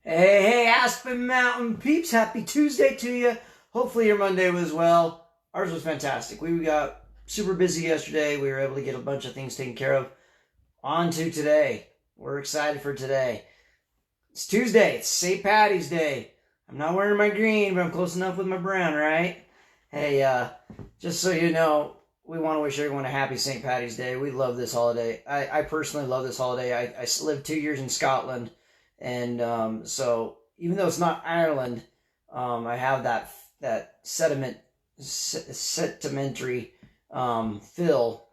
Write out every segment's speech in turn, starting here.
Hey, Aspen Mountain peeps, happy Tuesday to you. Hopefully your Monday was well. Ours was fantastic. We got super busy yesterday. We were able to get a bunch of things taken care of. On to today. We're excited for today. It's Tuesday. It's St. Patty's Day. I'm not wearing my green, but I'm close enough with my brown, right? Hey, just so you know, we want to wish everyone a happy St. Patty's Day. We love this holiday. I personally love this holiday. I lived 2 years in Scotland. And so even though it's not Ireland, I have that sedimentary feel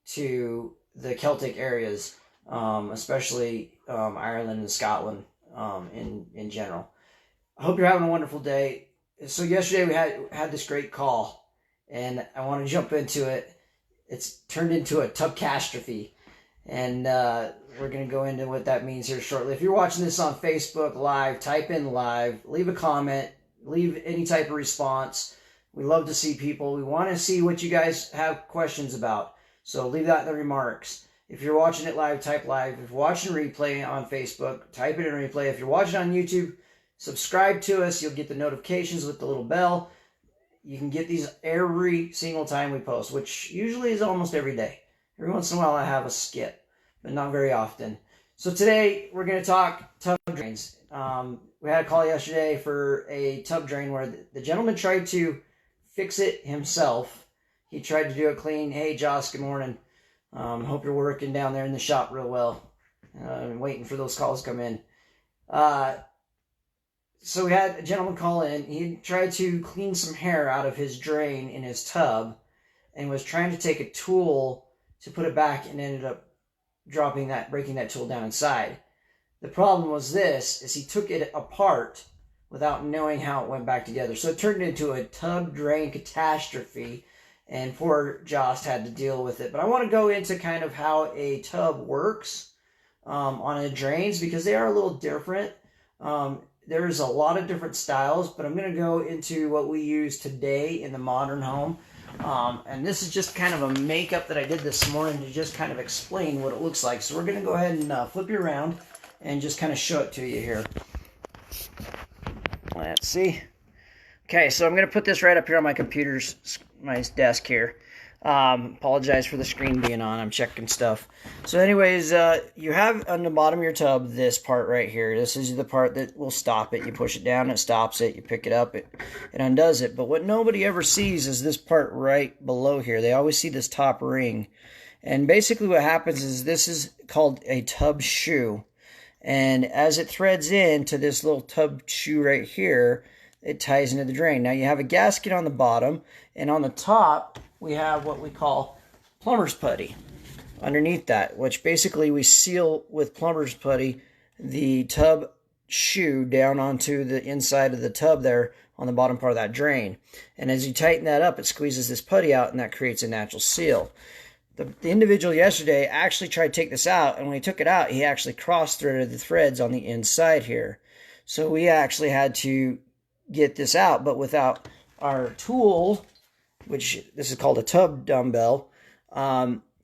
to the Celtic areas, especially Ireland and Scotland in general. I hope you're having a wonderful day. So yesterday we had this great call, and I want to jump into it. It's turned into a catastrophe. And we're going to go into what that means here shortly. If you're watching this on Facebook Live, type in live, leave a comment, leave any type of response. We love to see people. We want to see what you guys have questions about. So leave that in the remarks. If you're watching it live, type live. If you're watching replay on Facebook, type it in replay. If you're watching on YouTube, subscribe to us. You'll get the notifications with the little bell. You can get these every single time we post, which usually is almost every day. Every once in a while I have a skip, but not very often. So today we're going to talk tub drains. We had a call yesterday for a tub drain where the gentleman tried to fix it himself. He tried to do it clean. Hey, Josh, good morning. Hope you're working down there in the shop real well. I'm waiting for those calls to come in. So we had a gentleman call in. He tried to clean some hair out of his drain in his tub and was trying to take a tool to put it back and ended up breaking that tool down inside. The problem was is he took it apart without knowing how it went back together. So it turned into a tub drain catastrophe, and poor Jost had to deal with it. But I want to go into kind of how a tub works on a drains, because they are a little different. There's a lot of different styles, but I'm going to go into what we use today in the modern home. And this is just kind of a makeup that I did this morning to just kind of explain what it looks like. So we're going to go ahead and flip you around and just kind of show it to you here. Let's see. Okay, so I'm going to put this right up here on my my desk here. Apologize for the screen being on. I'm checking stuff. So anyways, you have on the bottom of your tub this part right here. This is the part that will stop it. You push it down, it stops it. You pick it up, it undoes it. But what nobody ever sees is this part right below here. They always see this top ring. And basically what happens is this is called a tub shoe. And as it threads into this little tub shoe right here, it ties into the drain. Now you have a gasket on the bottom, and on the top we have what we call plumber's putty underneath that, which basically we seal with plumber's putty the tub shoe down onto the inside of the tub there on the bottom part of that drain. And as you tighten that up, it squeezes this putty out, and that creates a natural seal. The individual yesterday actually tried to take this out, and when he took it out, he actually cross-threaded the threads on the inside here. So we actually had to get this out, but without our tool, which this is called a tub dumbbell.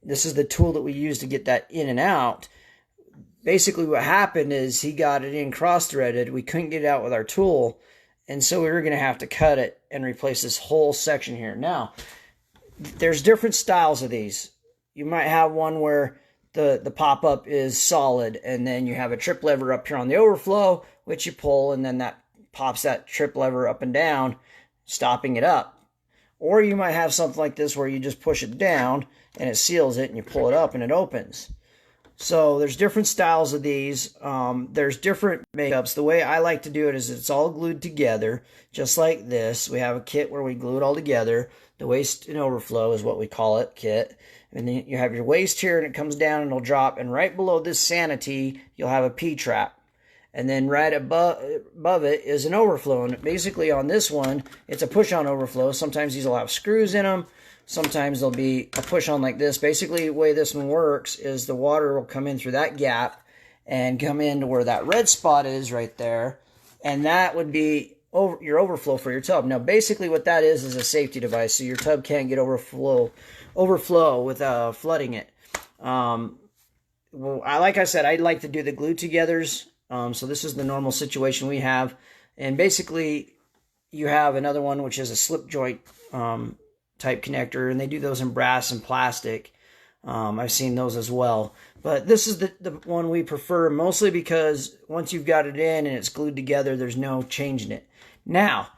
This is the tool that we use to get that in and out. Basically what happened is he got it in cross-threaded. We couldn't get it out with our tool, and so we were going to have to cut it and replace this whole section here. Now, there's different styles of these. You might have one where the pop-up is solid, and then you have a trip lever up here on the overflow, which you pull, and then that pops that trip lever up and down, stopping it up. Or you might have something like this where you just push it down and it seals it, and you pull it up and it opens. So there's different styles of these. There's different makeups. The way I like to do it is it's all glued together, just like this. We have a kit where we glue it all together. The waste and overflow is what we call it, kit. And then you have your waste here, and it comes down and it'll drop. And right below this sanity, you'll have a P-trap. And then right above it is an overflow. And basically on this one, it's a push-on overflow. Sometimes these will have screws in them. Sometimes there'll be a push-on like this. Basically, the way this one works is the water will come in through that gap and come into where that red spot is right there. And that would be your overflow for your tub. Now, basically what that is a safety device, so your tub can't get overflow with flooding it. Well, like I said, I'd like to do the glue togethers So this is the normal situation we have. And basically, you have another one, which is a slip joint type connector, and they do those in brass and plastic. I've seen those as well. But this is the one we prefer, mostly because once you've got it in and it's glued together, there's no changing it. Now,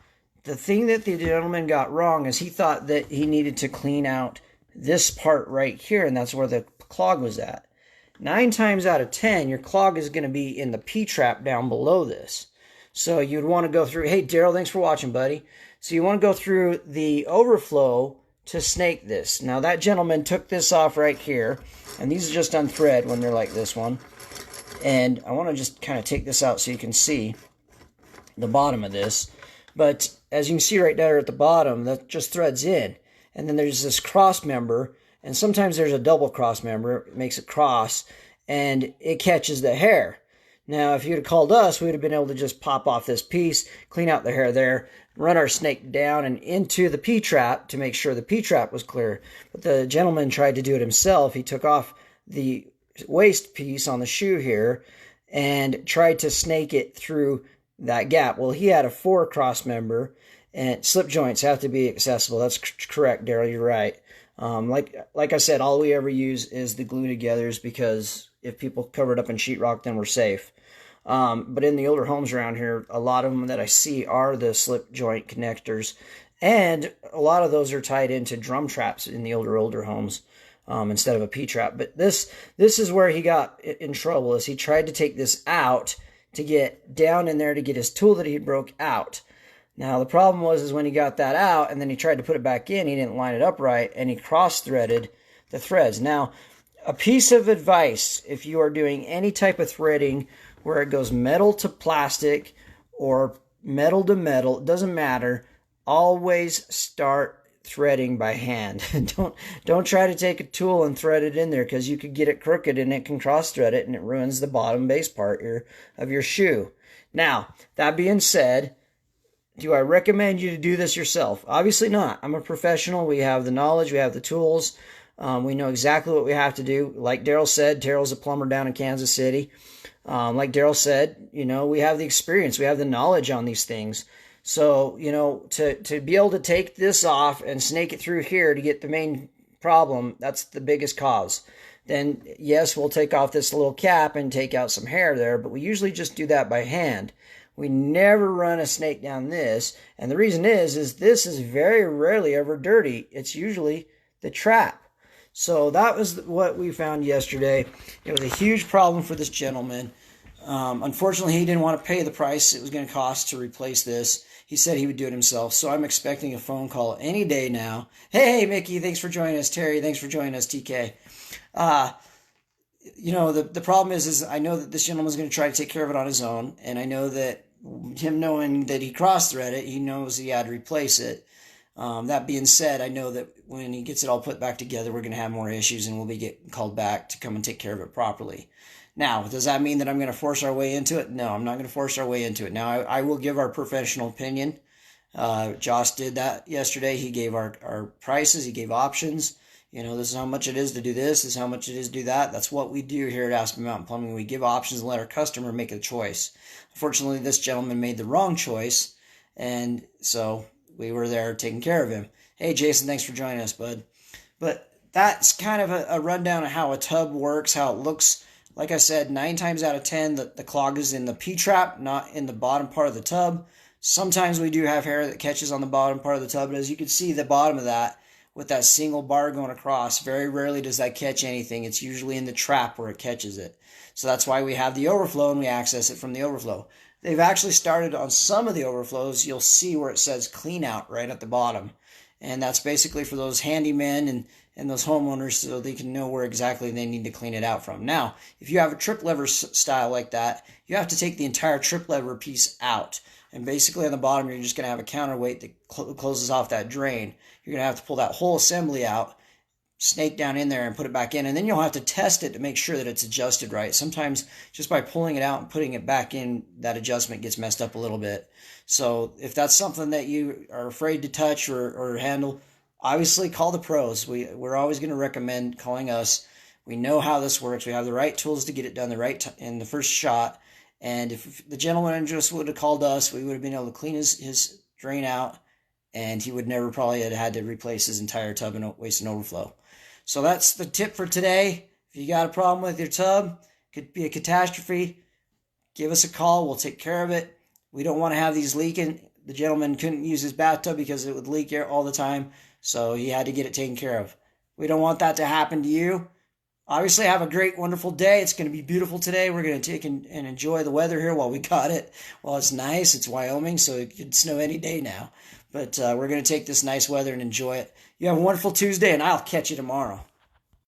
the thing that the gentleman got wrong is he thought that he needed to clean out this part right here, and that's where the clog was at. 9 times out of 10, your clog is going to be in the P-trap down below this. So you'd want to go through, hey, Daryl, thanks for watching, buddy. So you want to go through the overflow to snake this. Now, that gentleman took this off right here, and these are just on thread when they're like this one. And I want to just kind of take this out so you can see the bottom of this. But as you can see right there at the bottom, that just threads in. And then there's this cross member, and sometimes there's a double cross member. It makes it cross, and it catches the hair. Now, if you'd have called us, we would have been able to just pop off this piece, clean out the hair there, run our snake down and into the P-trap to make sure the P-trap was clear. But the gentleman tried to do it himself. He took off the waist piece on the shoe here and tried to snake it through that gap. Well, he had a 4 cross member, and slip joints have to be accessible. That's correct, Daryl. You're right. Like I said, all we ever use is the glue togethers, because if people cover it up in sheetrock, then we're safe. But in the older homes around here, a lot of them that I see are the slip joint connectors, and a lot of those are tied into drum traps in the older homes instead of a P-trap. But this is where he got in trouble, is he tried to take this out to get down in there to get his tool that he broke out. Now, the problem was when he got that out and then he tried to put it back in, he didn't line it up right, and he cross-threaded the threads. Now, a piece of advice, if you are doing any type of threading where it goes metal to plastic or metal to metal, it doesn't matter, always start threading by hand. Don't try to take a tool and thread it in there, because you could get it crooked and it can cross-thread it and it ruins the bottom base part of your shoe. Now, that being said, do I recommend you to do this yourself? Obviously not. I'm a professional. We have the knowledge. We have the tools. We know exactly what we have to do. Like Daryl said, Daryl's a plumber down in Kansas City. Like Daryl said, we have the experience. We have the knowledge on these things. So, to be able to take this off and snake it through here to get the main problem, that's the biggest cause. Then, yes, we'll take off this little cap and take out some hair there, but we usually just do that by hand. We never run a snake down this, and the reason is this is very rarely ever dirty. It's usually the trap. So that was what we found yesterday. It was a huge problem for this gentleman. Unfortunately, he didn't want to pay the price it was going to cost to replace this. He said he would do it himself, so I'm expecting a phone call any day now. Hey, Mickey, thanks for joining us. Terry, thanks for joining us. TK. The problem is I know that this gentleman's going to try to take care of it on his own, and I know that him knowing that he cross-thread it, he knows he had to replace it. That being said, I know that when he gets it all put back together, we're going to have more issues, and we'll be getting called back to come and take care of it properly. Now, does that mean that I'm going to force our way into it? No, I'm not going to force our way into it. Now, I will give our professional opinion. Josh did that yesterday. He gave our prices. He gave options. This is how much it is to do this. This is how much it is to do that. That's what we do here at Aspen Mountain Plumbing. We give options and let our customer make a choice. Unfortunately, this gentleman made the wrong choice, and so we were there taking care of him. Hey, Jason, thanks for joining us, bud. But that's kind of a rundown of how a tub works, how it looks. Like I said, 9 times out of 10, the clog is in the P-trap, not in the bottom part of the tub. Sometimes we do have hair that catches on the bottom part of the tub, but as you can see, the bottom of that, with that single bar going across, very rarely does that catch anything. It's usually in the trap where it catches it. So that's why we have the overflow and we access it from the overflow. They've actually started on some of the overflows. You'll see where it says clean out right at the bottom. And that's basically for those handymen and those homeowners so they can know where exactly they need to clene it out from. Now, if you have a trip lever style like that, you have to take the entire trip lever piece out. And basically on the bottom, you're just going to have a counterweight that closes off that drain. You're going to have to pull that whole assembly out, snake down in there and put it back in. And then you'll have to test it to make sure that it's adjusted right. Sometimes just by pulling it out and putting it back in, that adjustment gets messed up a little bit. So if that's something that you are afraid to touch or handle, obviously call the pros. We're always going to recommend calling us. We know how this works. We have the right tools to get it done in the first shot. And if the gentleman just would have called us, we would have been able to clean his drain out, and he would never probably have had to replace his entire tub and waste and overflow. So that's the tip for today. If you got a problem with your tub, could be a catastrophe, give us a call. We'll take care of it. We don't want to have these leaking. The gentleman couldn't use his bathtub because it would leak air all the time, so he had to get it taken care of. We don't want that to happen to you. Obviously, have a great, wonderful day. It's going to be beautiful today. We're going to take and enjoy the weather here while we got it. Well, it's nice. It's Wyoming, so it could snow any day now. But we're going to take this nice weather and enjoy it. You have a wonderful Tuesday, and I'll catch you tomorrow.